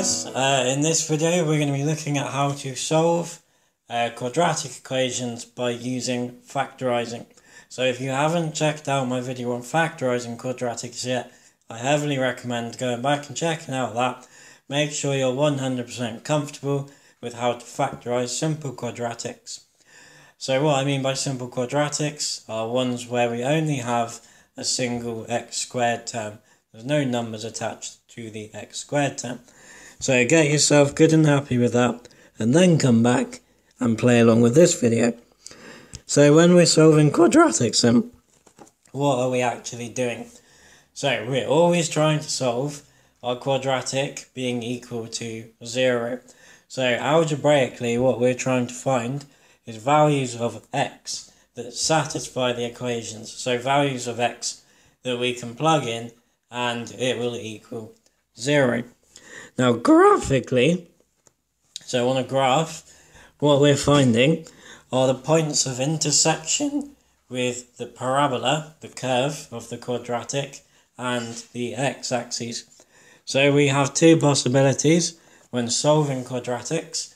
guys, in this video we're going to be looking at how to solve quadratic equations by using factorising. So if you haven't checked out my video on factorising quadratics yet, I heavily recommend going back and checking out that. Make sure you're 100% comfortable with how to factorise simple quadratics. So what I mean by simple quadratics are ones where we only have a single x squared term. There's no numbers attached to the x squared term. So get yourself good and happy with that, and then come back and play along with this video. So when we're solving quadratics then, what are we actually doing? So we're always trying to solve our quadratic being equal to 0. So algebraically what we're trying to find is values of x that satisfy the equations. So values of x that we can plug in and it will equal 0. Now graphically, so on a graph, what we're finding are the points of intersection with the parabola, the curve of the quadratic, and the x-axis. So we have two possibilities when solving quadratics.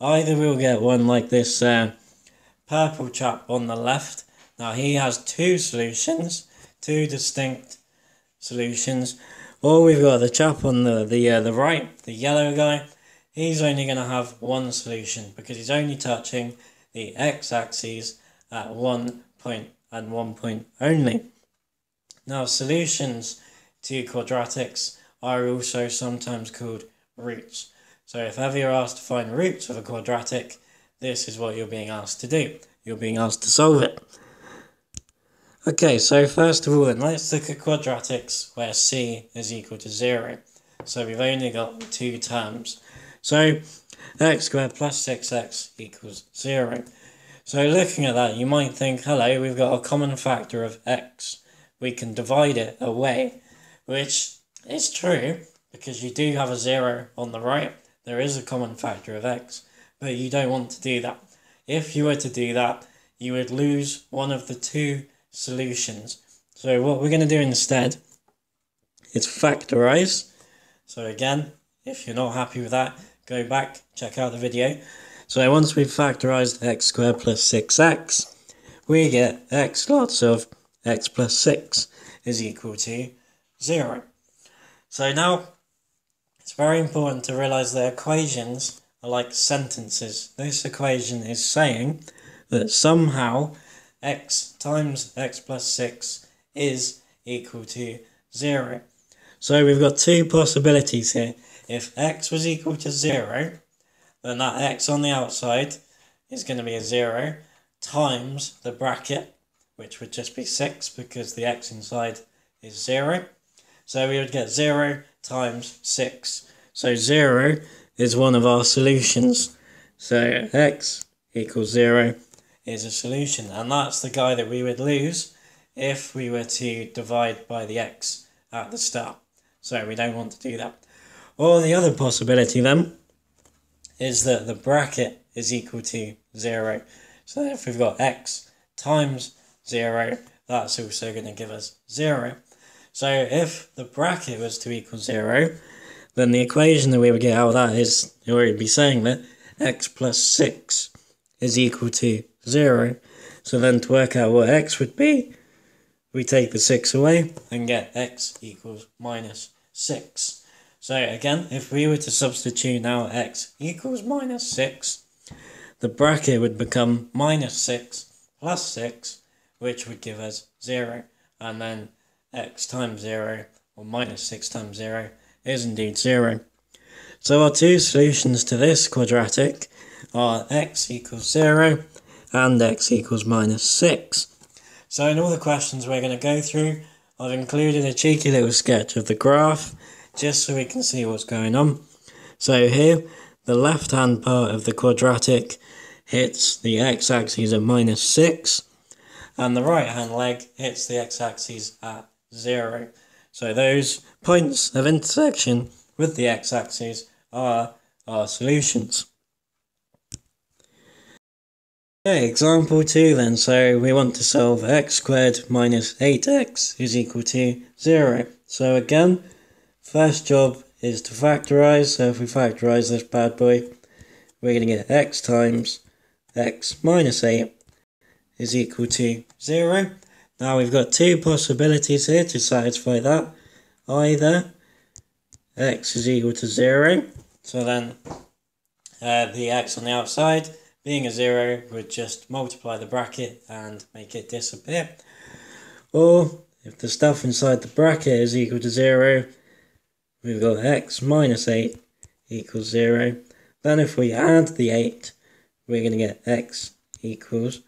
Either we'll get one like this purple chap on the left. Now he has two solutions, two distinct solutions. Or we've got the chap on the right, the yellow guy. He's only going to have one solution because he's only touching the x-axis at 1 point and 1 point only. Now solutions to quadratics are also sometimes called roots. So if ever you're asked to find roots of a quadratic, this is what you're being asked to do. You're being asked to solve it. Okay, so first of all then, let's look at quadratics where c is equal to 0. So we've only got two terms. So x squared plus 6x equals 0. So looking at that, you might think, hello, we've got a common factor of x. We can divide it away, which is true, because you do have a 0 on the right. There is a common factor of x, but you don't want to do that. If you were to do that, you would lose one of the two solutions. So what we're going to do instead is factorise. So again, if you're not happy with that, go back, check out the video. So once we've factorised x squared plus 6x, we get x lots of x plus 6 is equal to 0. So now, it's very important to realise that equations are like sentences. This equation is saying that somehow x times x plus 6 is equal to 0. So we've got two possibilities here. If x was equal to 0, then that x on the outside is going to be a 0 times the bracket, which would just be 6 because the x inside is 0. So we would get 0 times 6. So 0 is one of our solutions. So x equals 0 is a solution. And that's the guy that we would lose if we were to divide by the x at the start. So we don't want to do that. Or the other possibility then is that the bracket is equal to 0. So if we've got x times 0, that's also going to give us 0. So if the bracket was to equal 0, then the equation that we would get out of that is, it would be saying that x plus 6 is equal to 0. So then to work out what x would be, we take the 6 away and get x equals minus 6. So again, if we were to substitute now x equals minus 6, the bracket would become minus 6 plus 6, which would give us 0. And then x times 0, or minus 6 times 0, is indeed 0. So our two solutions to this quadratic are x equals 0 and x equals minus 6. So in all the questions we're going to go through, I've included a cheeky little sketch of the graph, just so we can see what's going on. So here, the left hand part of the quadratic hits the x-axis at minus 6, and the right hand leg hits the x-axis at 0. So those points of intersection with the x-axis are our solutions. Okay, example 2 then. So we want to solve x squared minus 8x is equal to 0. So again, first job is to factorise. So if we factorise this bad boy, we're going to get x times x minus 8 is equal to 0. Now we've got two possibilities here to satisfy that. Either x is equal to 0, so then the x on the outside being a 0 would just multiply the bracket and make it disappear. Or if the stuff inside the bracket is equal to 0, we've got x minus 8 equals 0. Then if we add the 8, we're going to get x equals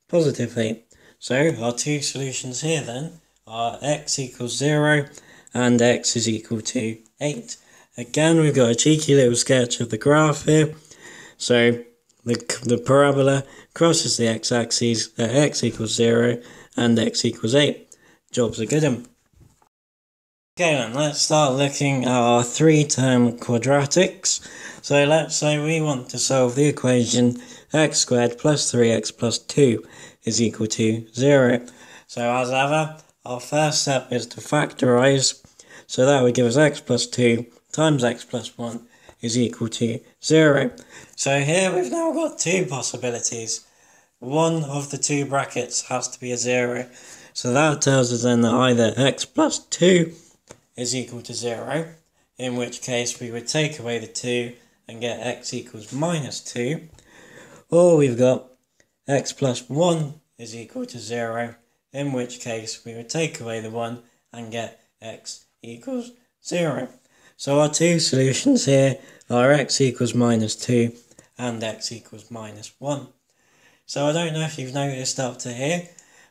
positive 8. So our two solutions here then are x equals 0 and x is equal to 8. Again, we've got a cheeky little sketch of the graph here. So the parabola crosses the x-axis at x equals 0 and x equals 8. Job's a good one. Okay then, let's start looking at our three-term quadratics. So let's say we want to solve the equation x squared plus 3x plus 2 is equal to 0. So as ever, our first step is to factorise. So that would give us x plus 2 times x plus 1 is equal to 0. So here we've now got two possibilities. One of the two brackets has to be a 0. So that tells us then that either x plus 2 is equal to 0, in which case we would take away the 2 and get x equals minus 2. Or we've got x plus 1 is equal to 0, in which case we would take away the 1 and get x equals 0. So our two solutions here are x equals minus 2 and x equals minus 1. So I don't know if you've noticed up to here,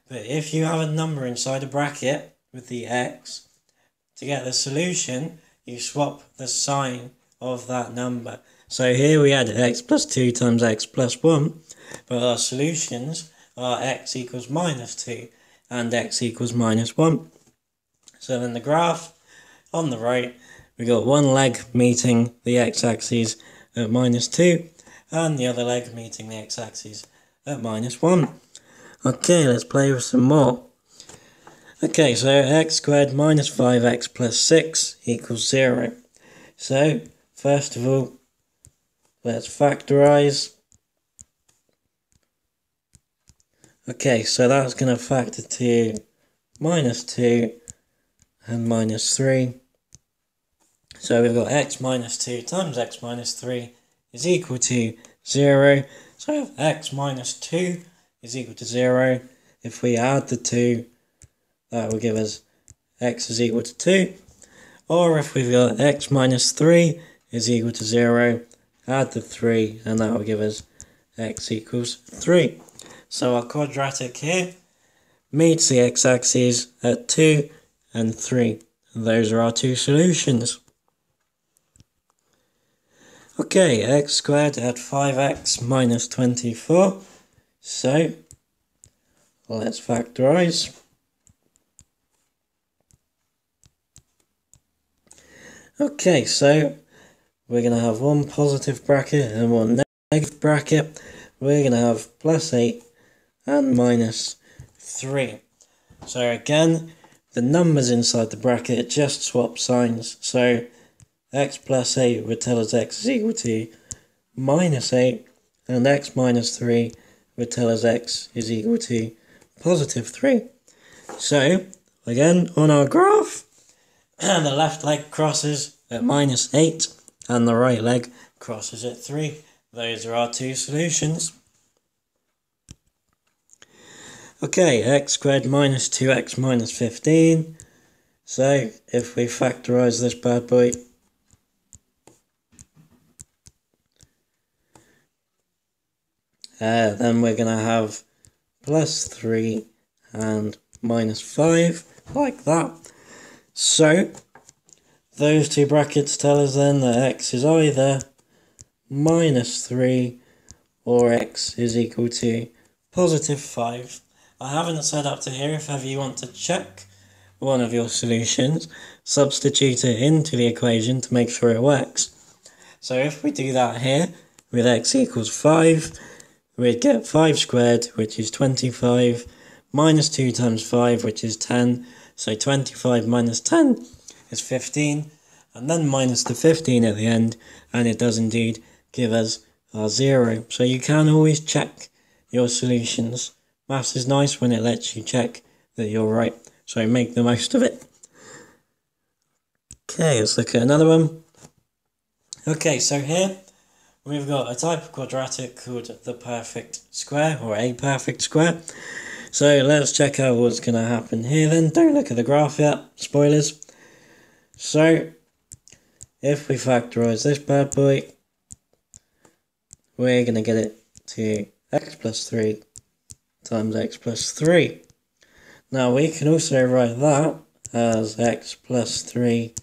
but if you have a number inside a bracket with the x, to get the solution, you swap the sign of that number. So here we had x plus 2 times x plus 1, but our solutions are x equals minus 2 and x equals minus 1. So then the graph on the right, we got one leg meeting the x-axis at minus 2 and the other leg meeting the x-axis at minus 1. Okay, let's play with some more. Okay, so x squared minus 5x plus 6 equals 0. So, first of all, let's factorise. Okay, so that's going to factor to minus 2 and minus 3. So we've got x minus 2 times x minus 3 is equal to 0. So if x minus 2 is equal to 0, if we add the 2, that will give us x is equal to 2. Or if we've got x minus 3 is equal to 0, add the 3 and that will give us x equals 3. So our quadratic here meets the x-axis at 2 and 3. And those are our two solutions. Okay, x squared at 5x minus 24. So let's factorise. Okay, so we're going to have one positive bracket and one negative bracket. We're going to have plus 8 and minus 3. So again, the numbers inside the bracket just swap signs. So x plus 8 would tell us x is equal to minus 8, and x minus 3 would tell us x is equal to positive 3. So, again, on our graph, the left leg crosses at minus 8, and the right leg crosses at 3. Those are our two solutions. Okay, x squared minus 2x minus 15. So, if we factorise this bad boy, then we're going to have plus 3 and minus 5, like that. So, those two brackets tell us then that x is either minus 3 or x is equal to positive 5. I haven't said up to here if ever you want to check one of your solutions, substitute it into the equation to make sure it works. So if we do that here, with x equals 5, we'd get 5 squared, which is 25, minus 2 times 5, which is 10, so 25 minus 10 is 15, and then minus the 15 at the end, and it does indeed give us our 0. So you can always check your solutions. Maths is nice when it lets you check that you're right, so make the most of it. Okay, let's look at another one. Okay, so here we've got a type of quadratic called the perfect square, or a perfect square. So let's check out what's going to happen here then. Don't look at the graph yet, spoilers. So if we factorise this bad boy, we're going to get it to x plus 3 times x plus 3. Now we can also write that as x plus 3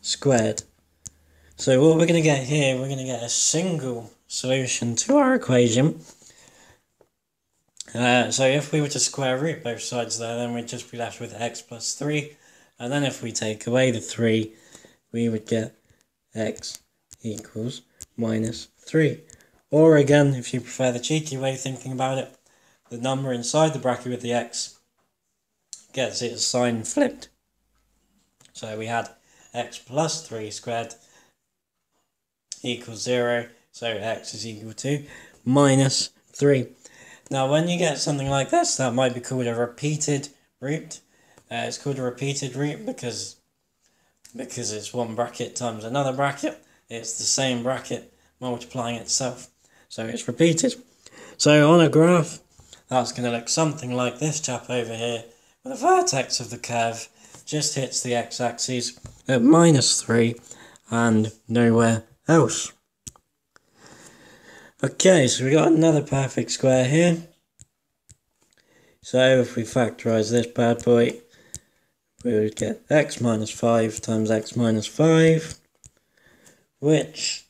squared. So what we're going to get here, we're going to get a single solution to our equation. So if we were to square root both sides there, then we'd just be left with x plus 3. And then if we take away the 3, we would get x equals minus 3. Or again, if you prefer the cheeky way of thinking about it, the number inside the bracket with the x gets its sign flipped. So we had x plus 3 squared equals 0, so x is equal to minus 3. Now when you get something like this, that might be called a repeated root. It's called a repeated root because it's one bracket times another bracket. It's the same bracket multiplying itself, so it's repeated. So on a graph, that's going to look something like this chap over here, where the vertex of the curve just hits the x-axis at minus 3 and nowhere else. Okay, so we got another perfect square here. So if we factorise this bad boy, we would get x minus 5 times x minus 5, which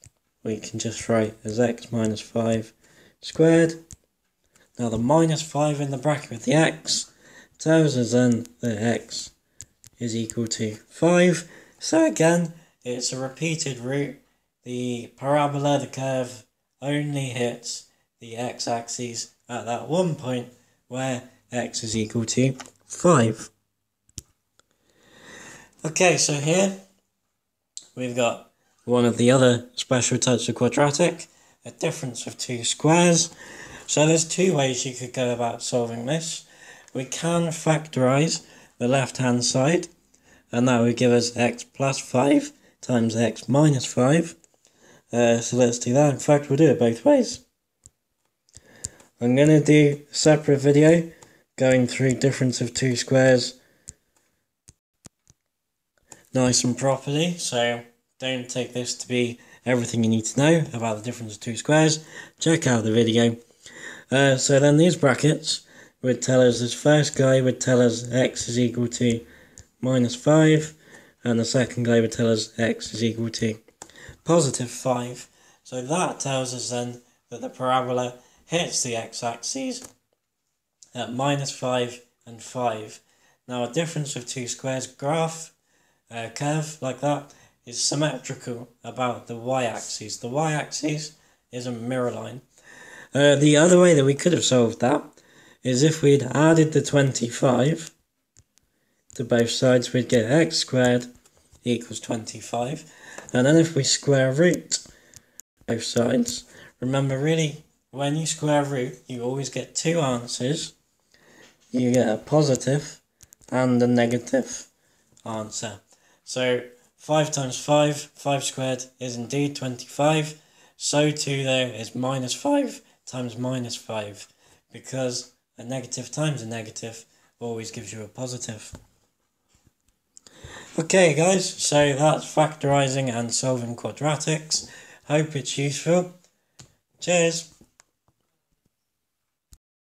we can just write as x minus 5 squared. Now the minus 5 in the bracket with the x tells us then that x is equal to 5. So again, it's a repeated root. The parabola, the curve, only hits the x-axis at that one point where x is equal to 5. Okay, so here we've got one of the other special types of quadratic, a difference of two squares. So there's two ways you could go about solving this. We can factorise the left-hand side, and that would give us x plus 5 times x minus 5. So let's do that. In fact, we'll do it both ways. I'm going to do a separate video going through difference of two squares nice and properly, so don't take this to be everything you need to know about the difference of two squares. Check out the video. So then these brackets would tell us, this first guy would tell us x is equal to minus 5, and the second guy would tell us x is equal to positive 5. So that tells us then that the parabola hits the x-axis at minus 5 and 5. Now a difference of two squares graph, curve like that, is symmetrical about the y-axis. The y-axis is a mirror line. The other way that we could have solved that is if we'd added the 25 to both sides, we'd get x squared equals 25. And then if we square root both sides, remember really, when you square root, you always get two answers. You get a positive and a negative answer. So 5 times 5, 5 squared is indeed 25. So too though is minus 5 times minus 5, because a negative times a negative always gives you a positive. Okay guys, so that's factorising and solving quadratics. Hope it's useful. Cheers.